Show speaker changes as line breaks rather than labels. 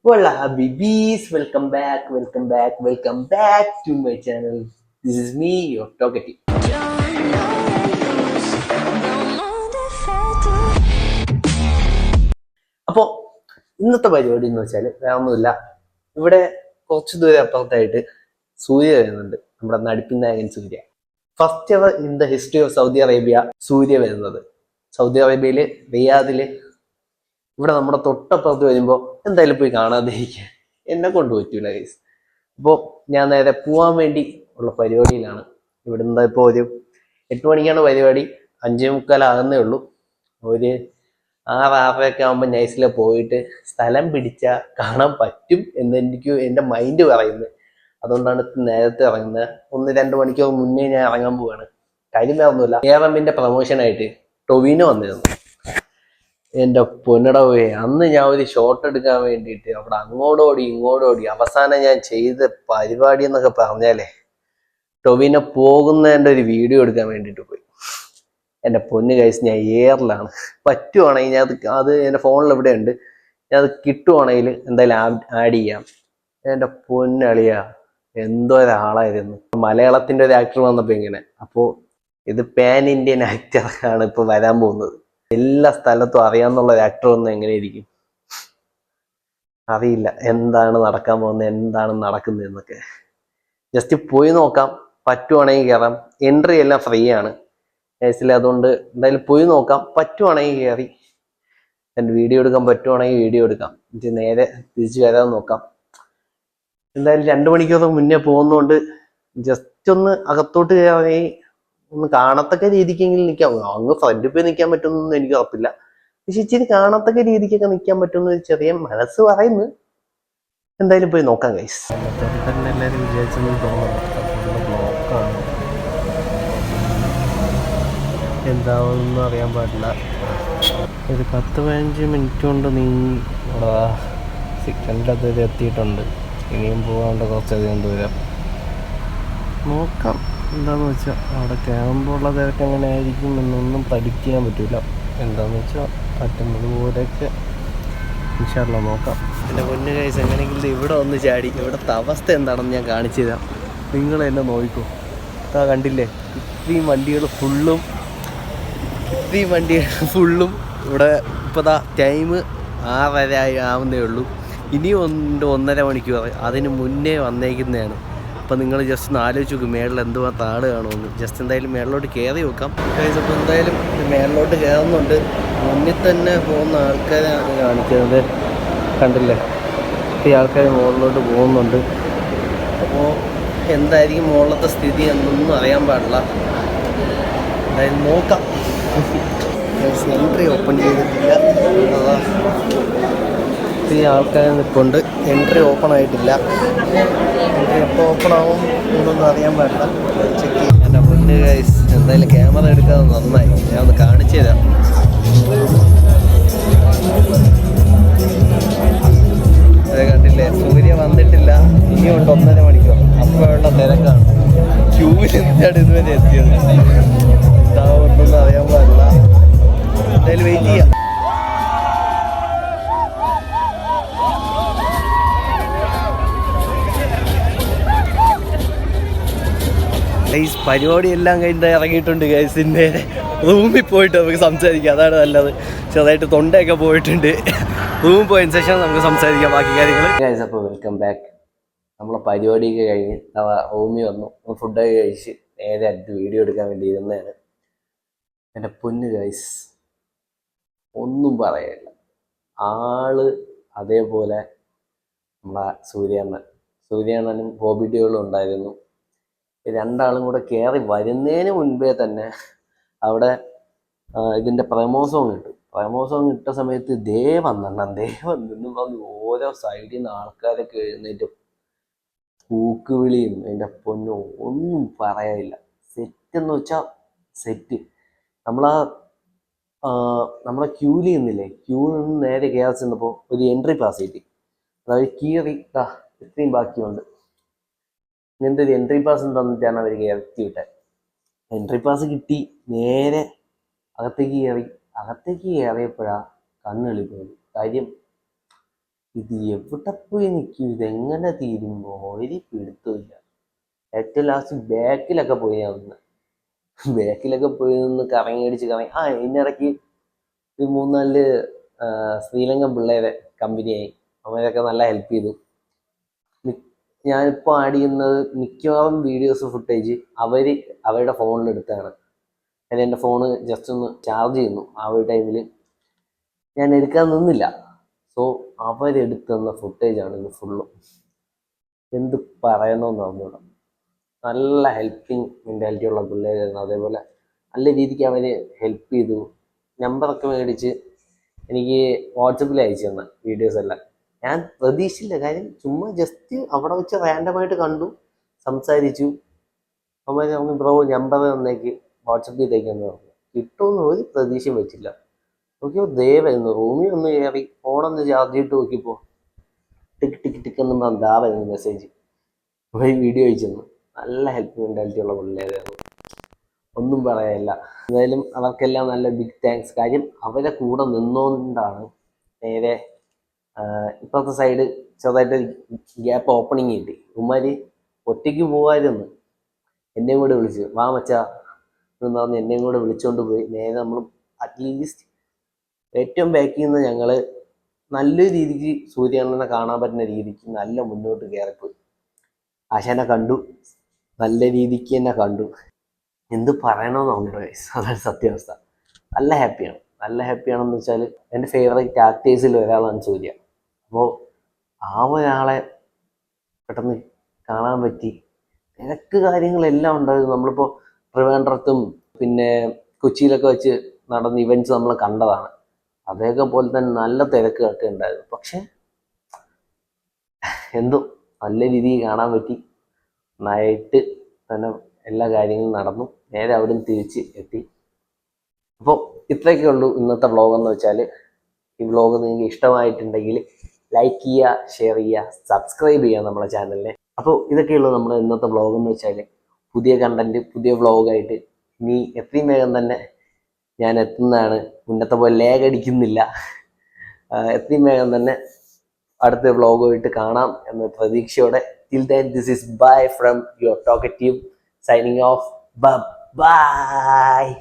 Hola Habibis, welcome back to my channel. This is me, your talkative. അപ്പോൾ ഇന്നത്തെ പരിപാടി എന്ന് വെച്ചാൽ വേറെ ഒന്നുമില്ല. ഇവിടെ കുറച്ച് ദൂരം അപ്പുറത്തായിട്ട് സൂര്യ വരുന്നുണ്ട്, നമ്മുടെ നടിപ്പിൻ നായകൻ Suriya. First ever in the history of Saudi Arabia Suriya വരുന്നത്. സൗദി അറേബ്യയില് റിയാദില് ഇവിടെ നമ്മുടെ തൊട്ടപ്പുറത്ത് വരുമ്പോൾ എന്തായാലും പോയി കാണാതെ ഇരിക്കാൻ എന്നെ കൊണ്ട് പറ്റൂല ഗൈസ്. അപ്പോൾ ഞാൻ നേരെ പോവാൻ വേണ്ടി ഉള്ള പരിപാടിയിലാണ്. ഇവിടുന്ന് ഇപ്പോൾ ഒരു 8 മണിക്കാണ് പരിപാടി, 5:45 ആകുന്നേ ഉള്ളൂ. ഒരു 6-6:30 ആകുമ്പോൾ നൈസിൽ പോയിട്ട് സ്ഥലം പിടിച്ചാൽ കാണാൻ പറ്റും എന്ന് എനിക്ക് എൻ്റെ മൈൻഡ് പറയുന്നത്. അതുകൊണ്ടാണ് നേരത്തെ ഇറങ്ങുന്നത്. 1-2 മണിക്കൂർ മുന്നേ ഞാൻ ഇറങ്ങാൻ പോവാണ്. കാര്യം വേറൊന്നുമില്ല, ARMന്റെ പ്രൊമോഷനായിട്ട് ടൊവിനോ വന്നിരുന്നു. എൻ്റെ പൊന്നട പോയി. അന്ന് ഞാൻ ഒരു ഷോട്ട് എടുക്കാൻ വേണ്ടിയിട്ട് അവിടെ അങ്ങോട്ടോടി ഇങ്ങോട്ടോടി. അവസാനം ഞാൻ ചെയ്ത പരിപാടി എന്നൊക്കെ പറഞ്ഞാലേ, ടൊവിനോ പോകുന്നതിൻ്റെ ഒരു വീഡിയോ എടുക്കാൻ വേണ്ടിയിട്ട് പോയി. എൻ്റെ പൊന്ന് കഴിച്ച് ഞാൻ എയറിലാണ്. പറ്റുവാണെങ്കിൽ ഞാൻ അത് എൻ്റെ ഫോണിൽ ഇവിടെ ഉണ്ട്, ഞാൻ അത് കിട്ടുവാണെങ്കിൽ എന്തായാലും ആഡ് ചെയ്യാം. എൻ്റെ പൊന്നളിയാ, എന്തോ ഒരാളായിരുന്നു. മലയാളത്തിൻ്റെ ഒരു ആക്ടർ വന്നപ്പോൾ ഇങ്ങനെ. അപ്പോൾ ഇത് പാൻ ഇന്ത്യൻ ആക്ടറാണ് ഇപ്പോൾ വരാൻ പോകുന്നത്. എല്ലാ സ്ഥലത്തും അറിയാന്നുള്ള ഒരു ആക്ടർ വന്ന് എങ്ങനെ ഇരിക്കും അറിയില്ല. എന്താണ് നടക്കാൻ പോകുന്നത്, എന്താണ് നടക്കുന്നത് എന്നൊക്കെ ജസ്റ്റ് പോയി നോക്കാം. പറ്റുവാണെങ്കിൽ കയറാം. എൻട്രി എല്ലാം ഫ്രീ ആണ് കേസിൽ. അതുകൊണ്ട് എന്തായാലും പോയി നോക്കാം. പറ്റുവാണെങ്കിൽ കയറി എൻ്റെ വീഡിയോ എടുക്കാൻ പറ്റുവാണെങ്കിൽ വീഡിയോ എടുക്കാം. എന്നിട്ട് നേരെ തിരിച്ചു വരാൻ നോക്കാം. എന്തായാലും 2 മണിക്കൂർ മുന്നേ പോകുന്നതുകൊണ്ട് ജസ്റ്റ് ഒന്ന് അകത്തോട്ട് കയറി ഒന്ന് കാണത്തക്ക രീതിക്കെങ്കിലും നിൽക്കാം. അങ്ങ് ഫ്രണ്ടിൽ പോയി നിൽക്കാൻ പറ്റുമെന്നൊന്നും എനിക്ക് ഉറപ്പില്ല, പക്ഷെ ഇച്ചിരി കാണത്തക്ക രീതിക്കൊക്കെ നിൽക്കാൻ പറ്റുമെന്ന് ചെറിയ മനസ്സ് പറയുന്നു. എന്തായാലും പോയി നോക്കാം ഗൈസ്. എല്ലാവരും വിചാരിച്ചെന്ന് ബ്ലോക്കാണ്, എന്താവുമെന്ന് അറിയാൻ പാടില്ല. ഒരു 10-15 മിനിറ്റ് കൊണ്ട് നീ അവിടെ സിഗ്നലിൻ്റെ അതിൽ എത്തിയിട്ടുണ്ട്. ഇനിയും പോകാണ്ട് കുറച്ചധികം ദൂരം. നോക്കാം എന്താന്ന് വെച്ചാൽ. അവിടെ ക്യാമ്പുള്ള തിരക്ക് എങ്ങനെ ആയിരിക്കും എന്നൊന്നും പഠിക്കാൻ പറ്റില്ല. എന്താണെന്ന് വെച്ചാൽ പറ്റുന്നത് പോലെയൊക്കെ ഇൻഷാല്ലാ നോക്കാം. എൻ്റെ പൊന്നു ഗൈസ്, എങ്ങനെയെങ്കിലും ഇവിടെ ഒന്ന് ചാടി ഇവിടുത്തെ അവസ്ഥ എന്താണെന്ന് ഞാൻ കാണിച്ചു തരാം. നിങ്ങൾ എന്നെ നോക്കിക്കോ. കണ്ടില്ലേ, ഇത്രയും വണ്ടികൾ ഫുള്ളും ഇവിടെ. ഇപ്പോൾ ടൈം 6:30 ആവുന്നേ ഉള്ളൂ. ഇനിയും 1.5 മണിക്കൂർ അതിന് മുന്നേ വന്നേക്കുന്നതാണ്. അപ്പം നിങ്ങൾ ജസ്റ്റ് ഒന്ന് ആലോചിച്ച് നോക്കും മേളിൽ എന്തുവാ താട് കാണുമെന്ന്. ജസ്റ്റ് എന്തായാലും മേളിലോട്ട് കയറി നോക്കാം. അപ്പോൾ എന്തായാലും മേളിലോട്ട് കയറുന്നുണ്ട്. മുന്നിൽ തന്നെ പോകുന്ന ആൾക്കാരാണ് കാണിക്കുന്നത്. കണ്ടില്ലേ, ഈ ആൾക്കാർ മുകളിലോട്ട് പോകുന്നുണ്ട്. അപ്പോൾ എന്തായിരിക്കും മുകളിലത്തെ സ്ഥിതി എന്നൊന്നും അറിയാൻ പാടില്ല. എന്തായാലും നോക്കാം. എൻട്രി ഓപ്പൺ ചെയ്തിട്ടില്ല. ഈ ആൾക്കാർ നിൽപ്പുണ്ട്. എൻട്രി ഓപ്പൺ ആയിട്ടില്ല. എൻട്രി എപ്പോൾ ഓപ്പൺ ആവും എന്നൊന്നും അറിയാൻ പാടില്ല. ചെക്ക് ചെയ്യാം. എൻ്റെ മുന്നേ ഗൈസ്, എന്തായാലും ക്യാമറ എടുക്കാതെ നന്നായി. ഞാൻ ഒന്ന് കാണിച്ചു തരാം. കണ്ടില്ലേ, സൂര്യ വന്നിട്ടില്ല. ഇനിയുണ്ട് 1.5 മണിക്കൂർ. അപ്പോഴുള്ള തിരക്കാണ്. ക്യൂവിൽ നിന്നാണ് ഇതുവരെ എത്തിയത്. എന്താവുമെന്നൊന്നും അറിയാൻ പാടില്ല. എന്തായാലും വെയിറ്റ് ചെയ്യാം. ഗൈസ്, പരിപാടി എല്ലാം കഴിഞ്ഞ് ഇറങ്ങിയിട്ടുണ്ട്. ഗൈസിൻ്റെ റൂമിൽ പോയിട്ട് നമുക്ക് സംസാരിക്കാം, അതാണ് നല്ലത്. ചെറുതായിട്ട് തൊണ്ടയൊക്കെ പോയിട്ടുണ്ട്. റൂമിൽ പോയതിന് ശേഷം നമുക്ക് സംസാരിക്കാം ബാക്കി കാര്യങ്ങൾ. ഗൈസ്, അപ്പോൾ വെൽക്കം ബാക്ക്. നമ്മളെ പരിപാടിയൊക്കെ കഴിഞ്ഞ് റൂമിൽ വന്നു. ഫുഡൊക്കെ കഴിച്ച് നേരെ അടുത്ത് വീഡിയോ എടുക്കാൻ വേണ്ടി ഇരുന്നതാണ്. എൻ്റെ പൊന്ന് ഗൈസ്, ഒന്നും പറയാനില്ല. ആള് അതേപോലെ നമ്മളെ സൂര്യാണ്ണനും ഹോബിഡികളും ഉണ്ടായിരുന്നു. രണ്ടാളും കൂടെ കയറി വരുന്നതിന് മുൻപേ തന്നെ അവിടെ ഇതിൻ്റെ പ്രമോ സോങ് ഇട്ട സമയത്ത് വന്നെന്നും പറഞ്ഞ് ഓരോ സൈഡിൽ നിന്ന് ആൾക്കാരൊക്കെ എഴുന്നേറ്റ് കൂക്കുവിളിയും. എൻ്റെ പൊന്നോ, ഒന്നും പറയാനില്ല. സെറ്റ് എന്ന് വെച്ചാൽ സെറ്റ്. നമ്മളെ ക്യൂവിൽ നിന്നില്ലേ, ക്യൂ നിന്ന് നേരെ കയറി ചെന്നപ്പോൾ ഒരു എൻട്രി പാസ് കിട്ടി. അതായത് കീറി ഇത്രയും ബാക്കിയുണ്ട്. ഇങ്ങനത്തെ ഒരു എൻട്രി പാസ് തന്നിട്ടാണ് അവർ കയറ്റി വിട്ടത്. എൻട്രി പാസ് കിട്ടി. നേരെ അകത്തേക്ക് കയറിയപ്പോഴാണ് കണ്ണ് കളിക്കുന്നത്. കാര്യം ഇത് എവിടെ പോയി നിൽക്കും, ഇതെങ്ങനെ തീരുമ്പോ ഒരു പിടുത്തമില്ല. ഏറ്റവും ലാസ്റ്റ് ബാക്കിലൊക്കെ പോയി ഞാൻ നിന്ന്. ബാക്കിലൊക്കെ പോയി നിന്ന് കറങ്ങി അടിച്ച് കറങ്ങി ഇതിനിടയ്ക്ക് ഒരു 3-4 ശ്രീലങ്കൻ പിള്ളേരെ കമ്പനിയായി. അവരൊക്കെ നല്ല ഹെൽപ്പ് ചെയ്തു. ഞാനിപ്പോൾ ആഡ് ചെയ്യുന്നത് മിക്കവാറും വീഡിയോസ് ഫുട്ടേജ് അവരുടെ ഫോണിൽ എടുത്താണ്. അതിൽ എൻ്റെ ഫോണ് ജസ്റ്റ് ഒന്ന് ചാർജ് ചെയ്യുന്നു. ആ ഒരു ടൈമിൽ ഞാൻ എടുക്കാൻ നിന്നില്ല. സോ അവരെടുത്ത് തന്ന ഫുട്ടേജാണ് ഇത് ഫുള്ളും. എന്ത് പറയണമെന്ന് അറിഞ്ഞൂടാ. നല്ല ഹെൽപ്പിംഗ് മെൻറ്റാലിറ്റി ഉള്ള പിള്ളേരായിരുന്നു. അതേപോലെ നല്ല രീതിക്ക് അവർ ഹെൽപ്പ് ചെയ്തു. നമ്പറൊക്കെ മേടിച്ച് എനിക്ക് വാട്സപ്പിൽ അയച്ചു തന്ന വീഡിയോസ് എല്ലാം ഞാൻ പ്രതീക്ഷിച്ചില്ല. കാര്യം ചുമ്മാ ജസ്റ്റ് അവിടെ വെച്ച് റാൻഡമായിട്ട് കണ്ടു, സംസാരിച്ചു. അവർ പറഞ്ഞു ബ്രോ നമ്പർ തന്നേക്ക് വാട്സപ്പ് ചെയ്തേക്കെന്ന് പറഞ്ഞു. കിട്ടുമെന്ന് ഒരു പ്രതീക്ഷയും വെച്ചില്ല. നോക്കിയപ്പോൾ ദയവായിരുന്നു റൂമിൽ ഒന്ന് കയറി ഫോണൊന്ന് ചാർജ് ചെയ്തിട്ട് നോക്കിയപ്പോൾ ടിക്ക് ടിക്ക് ടിക്ക് എന്ന് പറഞ്ഞാ വരുന്നു മെസ്സേജ്. ഒരു വീഡിയോ അയച്ചു തന്നു. നല്ല ഹെൽപ്പ് മെൻറ്റാലിറ്റി ഉള്ള പിള്ളേരായിരുന്നു, ഒന്നും പറയാനില്ല. എന്തായാലും അവർക്കെല്ലാം നല്ല ബിഗ് താങ്ക്സ്. കാര്യം അവരെ കൂടെ നിന്നുകൊണ്ടാണ് നേരെ ഇപ്പുറത്തെ സൈഡ് ചെറുതായിട്ട് ഗ്യാപ്പ് ഓപ്പണിങ് കിട്ടി. ഉമ്മാര് ഒറ്റയ്ക്ക് പോകാമായിരുന്നു, എന്നെയും കൂടെ വിളിച്ചു വാ മച്ചാ എന്ന് പറഞ്ഞ് എന്നെയും കൂടെ വിളിച്ചുകൊണ്ട് പോയി. നേരെ നമ്മൾ അറ്റ്ലീസ്റ്റ് ഏറ്റവും ബാക്കിൽ നിന്ന് ഞങ്ങൾ നല്ലൊരു രീതിക്ക് സൂര്യനെ കാണാൻ പറ്റുന്ന രീതിക്ക് നല്ല മുന്നോട്ട് കയറിപ്പോയി. ആശാനെ കണ്ടു, നല്ല രീതിക്ക് തന്നെ കണ്ടു. എന്ത് പറയണമെന്ന് പറഞ്ഞിട്ട് ഗൈസ്, അതാണ് സത്യാവസ്ഥ. നല്ല ഹാപ്പിയാണ്. നല്ല ഹാപ്പിയാണെന്ന് വെച്ചാൽ എൻ്റെ ഫേവറേറ്റ് ആക്ടേഴ്സിൽ ഒരാളാണ് സൂര്യ. അപ്പോൾ ആ ഒരാളെ പെട്ടെന്ന് കാണാൻ പറ്റി. തിരക്ക് കാര്യങ്ങളെല്ലാം ഉണ്ടായിരുന്നു. നമ്മളിപ്പോൾ ട്രിവാൻഡ്രത്തും പിന്നെ കൊച്ചിയിലൊക്കെ വെച്ച് നടന്ന ഇവൻറ്റ്സ് നമ്മൾ കണ്ടതാണ്. അതേക്കെ പോലെ തന്നെ നല്ല തിരക്കൊക്കെ ഉണ്ടായിരുന്നു. പക്ഷെ എന്തോ നല്ല രീതിയിൽ കാണാൻ പറ്റി. നന്നായിട്ട് തന്നെ എല്ലാ കാര്യങ്ങളും നടന്നു. നേരെ അവിടെ നിന്ന് തിരിച്ച് എത്തി. അപ്പോൾ ഇത്രയൊക്കെ ഉള്ളൂ ഇന്നത്തെ വ്ളോഗ് എന്ന് വെച്ചാൽ. ഈ വ്ളോഗ് നിങ്ങൾക്ക് ഇഷ്ടമായിട്ടുണ്ടെങ്കിൽ ലൈക്ക് ചെയ്യുക, ഷെയർ ചെയ്യുക, സബ്സ്ക്രൈബ് ചെയ്യുക നമ്മുടെ ചാനലിനെ. അപ്പോൾ ഇതൊക്കെയുള്ളൂ നമ്മുടെ ഇന്നത്തെ വ്ളോഗ് എന്ന് വെച്ചാൽ. പുതിയ കണ്ടന്റ്, പുതിയ വ്ളോഗായിട്ട് ഇനി എത്രയും വേഗം തന്നെ ഞാൻ എത്തുന്നതാണ്. മുന്നത്തെ പോലെ ലാഗ് അടിക്കുന്നില്ല. എത്രയും വേഗം തന്നെ അടുത്ത വ്ളോഗുമായിട്ട് കാണാം എന്ന പ്രതീക്ഷയോടെ. Till then, this is bye from your talkative signing off. Bye bye.